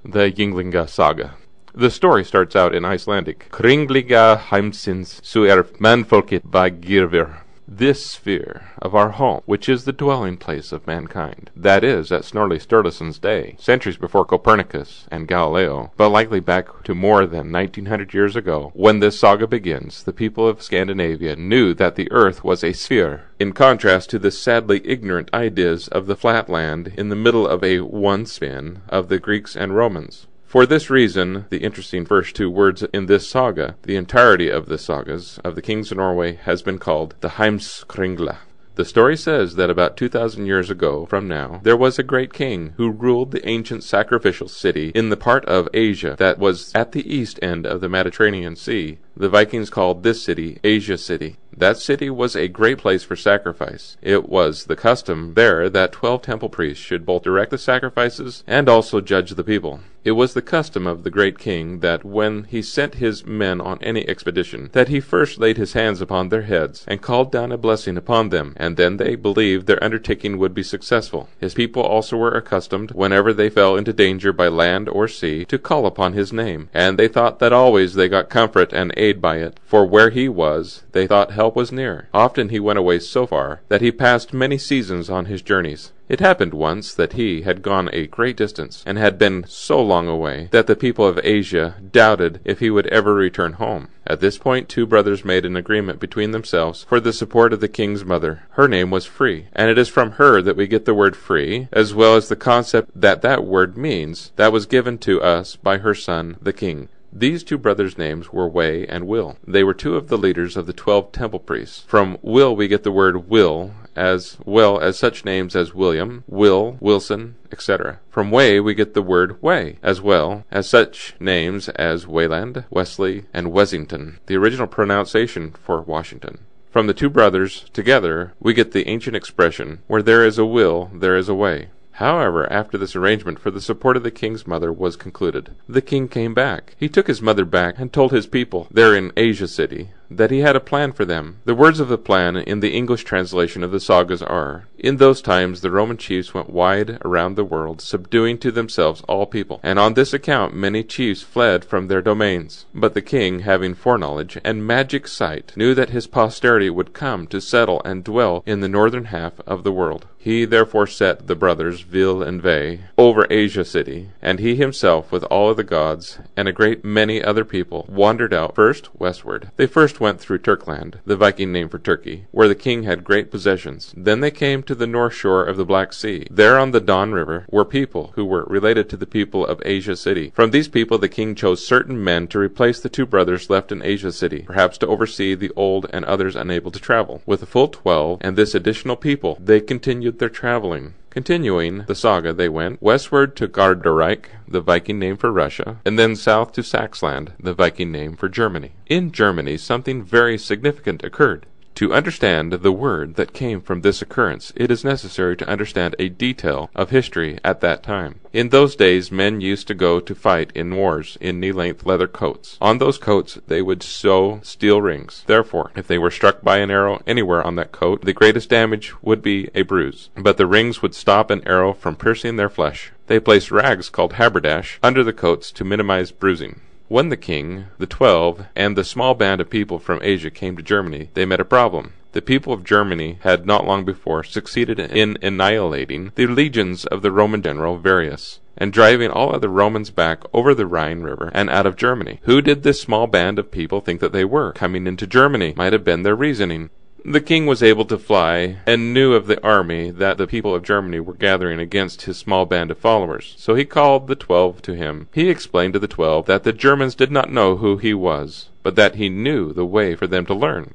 the Ynglinga Saga. The story starts out in Icelandic. Ynglinga heimsins so manfolket bagirvir. This sphere of our home, which is the dwelling place of mankind. That is, at Snorri Sturluson's day, centuries before Copernicus and Galileo, but likely back to more than 1900 years ago. When this saga begins, the people of Scandinavia knew that the earth was a sphere, in contrast to the sadly ignorant ideas of the flat land in the middle of a one spin of the Greeks and Romans. For this reason, the interesting first two words in this saga, the entirety of the sagas of the kings of Norway, has been called the Heimskringla. The story says that about 2,000 years ago from now, there was a great king who ruled the ancient sacrificial city in the part of Asia that was at the east end of the Mediterranean Sea. The Vikings called this city Asia City. That city was a great place for sacrifice. It was the custom there that 12 temple priests should both direct the sacrifices and also judge the people. It was the custom of the great king that when he sent his men on any expedition, that he first laid his hands upon their heads and called down a blessing upon them, and then they believed their undertaking would be successful. His people also were accustomed, whenever they fell into danger by land or sea, to call upon his name, and they thought that always they got comfort and aid by it, for where he was, they thought help was near. Often he went away so far that he passed many seasons on his journeys. It happened once that he had gone a great distance, and had been so long away that the people of Asia doubted if he would ever return home. At this point, two brothers made an agreement between themselves for the support of the king's mother. Her name was Free, and it is from her that we get the word free, as well as the concept that that word means, that was given to us by her son, the king. These two brothers' names were Way and Will. They were two of the leaders of the 12 temple priests. From Will we get the word Will, as well as such names as William, Will, Wilson, etc. From Way we get the word Way, as well as such names as Wayland, Wesley, and Wessington, the original pronunciation for Washington. From the two brothers together we get the ancient expression, where there is a will, there is a way. However, after this arrangement for the support of the king's mother was concluded, the king came back. He took his mother back and told his people, there in Asia City, that he had a plan for them. The words of the plan in the English translation of the sagas are, in those times the Roman chiefs went wide around the world, subduing to themselves all people, and on this account many chiefs fled from their domains. But the king, having foreknowledge and magic sight, knew that his posterity would come to settle and dwell in the northern half of the world. He therefore set the brothers Vil and Ve over Asia City, and he himself with all of the gods and a great many other people wandered out first westward. They first went through Turkland, the Viking name for Turkey, where the king had great possessions. Then they came to the north shore of the Black Sea. There on the Don River were people who were related to the people of Asia City. From these people the king chose certain men to replace the two brothers left in Asia City, perhaps to oversee the old and others unable to travel. With a full 12 and this additional people, they continued their traveling. Continuing the saga, they went westward to Gardarike, the Viking name for Russia, and then south to Saxland, the Viking name for Germany. In Germany, something very significant occurred. To understand the word that came from this occurrence, it is necessary to understand a detail of history at that time. In those days, men used to go to fight in wars in knee-length leather coats. On those coats, they would sew steel rings. Therefore, if they were struck by an arrow anywhere on that coat, the greatest damage would be a bruise. But the rings would stop an arrow from piercing their flesh. They placed rags called haberdash under the coats to minimize bruising. When the king, the 12, and the small band of people from Asia came to Germany, they met a problem. The people of Germany had not long before succeeded in annihilating the legions of the Roman general Varius, and driving all other Romans back over the Rhine River and out of Germany. Who did this small band of people think that they were? Coming into Germany might have been their reasoning. The king was able to fly, and knew of the army that the people of Germany were gathering against his small band of followers. So he called the 12 to him. He explained to the 12 that the Germans did not know who he was, but that he knew the way for them to learn.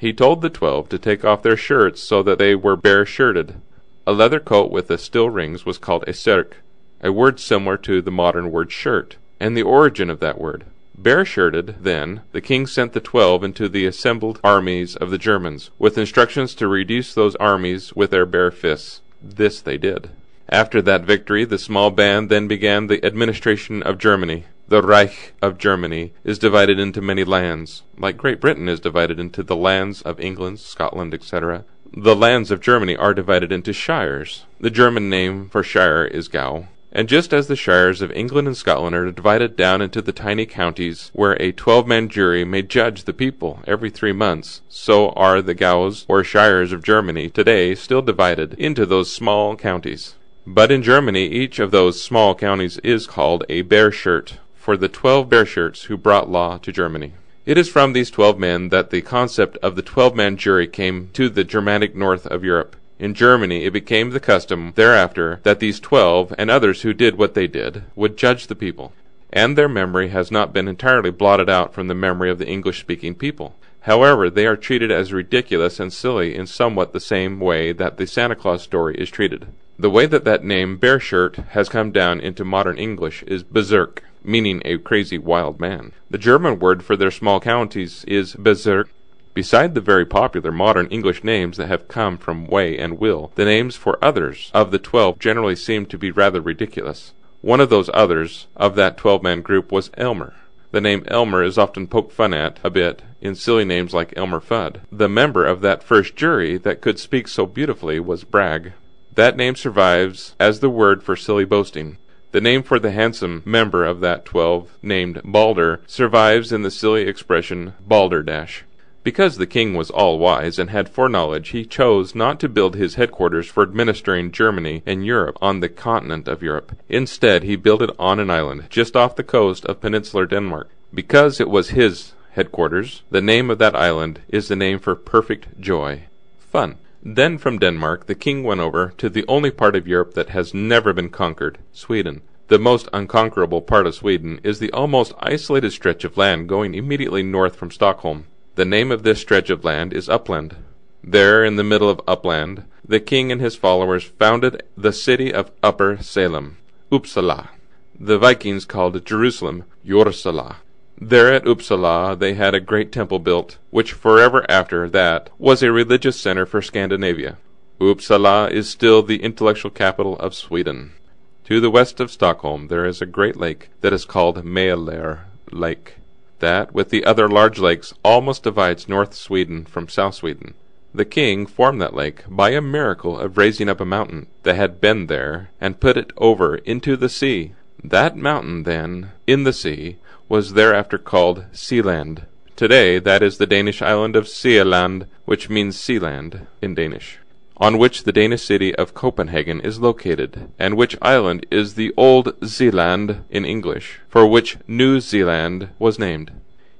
He told the 12 to take off their shirts so that they were bare-shirted. A leather coat with the steel rings was called a serk, a word similar to the modern word shirt, and the origin of that word. Bare-shirted, then, the king sent the 12 into the assembled armies of the Germans, with instructions to reduce those armies with their bare fists. This they did. After that victory, the small band then began the administration of Germany. The Reich of Germany is divided into many lands, like Great Britain is divided into the lands of England, Scotland, etc. The lands of Germany are divided into shires. The German name for shire is Gau, And just as the shires of England and Scotland are divided down into the tiny counties where a 12-man jury may judge the people every 3 months, so are the gaues or shires of Germany today still divided into those small counties. But in Germany each of those small counties is called a Bearschirt, for the 12 Bearshirts who brought law to Germany. It is from these 12 men that the concept of the 12-man jury came to the Germanic north of Europe. In Germany it became the custom thereafter that these 12, and others who did what they did, would judge the people. And their memory has not been entirely blotted out from the memory of the English-speaking people. However, they are treated as ridiculous and silly in somewhat the same way that the Santa Claus story is treated. The way that name Bearschirt has come down into modern English is berserk, meaning a crazy wild man. The German word for their small counties is Bezirk. Beside the very popular modern English names that have come from way and will, the names for others of the 12 generally seem to be rather ridiculous. One of those others of that 12-man group was Elmer. The name Elmer is often poked fun at a bit in silly names like Elmer Fudd. The member of that first jury that could speak so beautifully was Bragg. That name survives as the word for silly boasting. The name for the handsome member of that 12, named Balder, survives in the silly expression balderdash. Because the king was all-wise and had foreknowledge, he chose not to build his headquarters for administering Germany and Europe on the continent of Europe. Instead, he built it on an island, just off the coast of peninsular Denmark. Because it was his headquarters, the name of that island is the name for perfect joy. Fun. Then from Denmark, the king went over to the only part of Europe that has never been conquered, Sweden. The most unconquerable part of Sweden is the almost isolated stretch of land going immediately north from Stockholm. The name of this stretch of land is Uppland. There, in the middle of Uppland, the king and his followers founded the city of Upper Salem, Uppsala. The Vikings called Jerusalem Jorsala. There at Uppsala they had a great temple built, which forever after that was a religious center for Scandinavia. Uppsala is still the intellectual capital of Sweden. To the west of Stockholm there is a great lake that is called Mälar Lake. That, with the other large lakes, almost divides North Sweden from South Sweden. The king formed that lake by a miracle of raising up a mountain that had been there and put it over into the sea. That mountain, then, in the sea, was thereafter called Sealand. Today that is the Danish island of Sealand, which means Sealand in Danish, on which the Danish city of Copenhagen is located, and which island is the Old Zealand in English, for which New Zealand was named.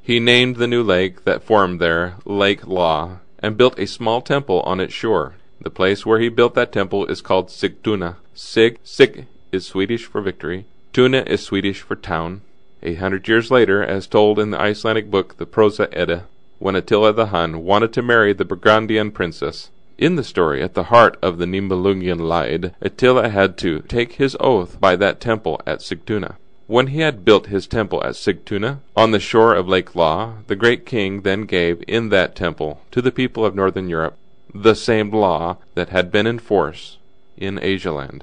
He named the new lake that formed there Lake Law, and built a small temple on its shore. The place where he built that temple is called Sigtuna. Sig is Swedish for victory. Tuna is Swedish for town. 800 years later, as told in the Icelandic book the Prosa Edda, when Attila the Hun wanted to marry the Burgundian princess. In the story, at the heart of the Nibelungian Lied, Attila had to take his oath by that temple at Sigtuna. When he had built his temple at Sigtuna, on the shore of Lake Law, the great king then gave in that temple to the people of northern Europe the same law that had been in force in Asialand.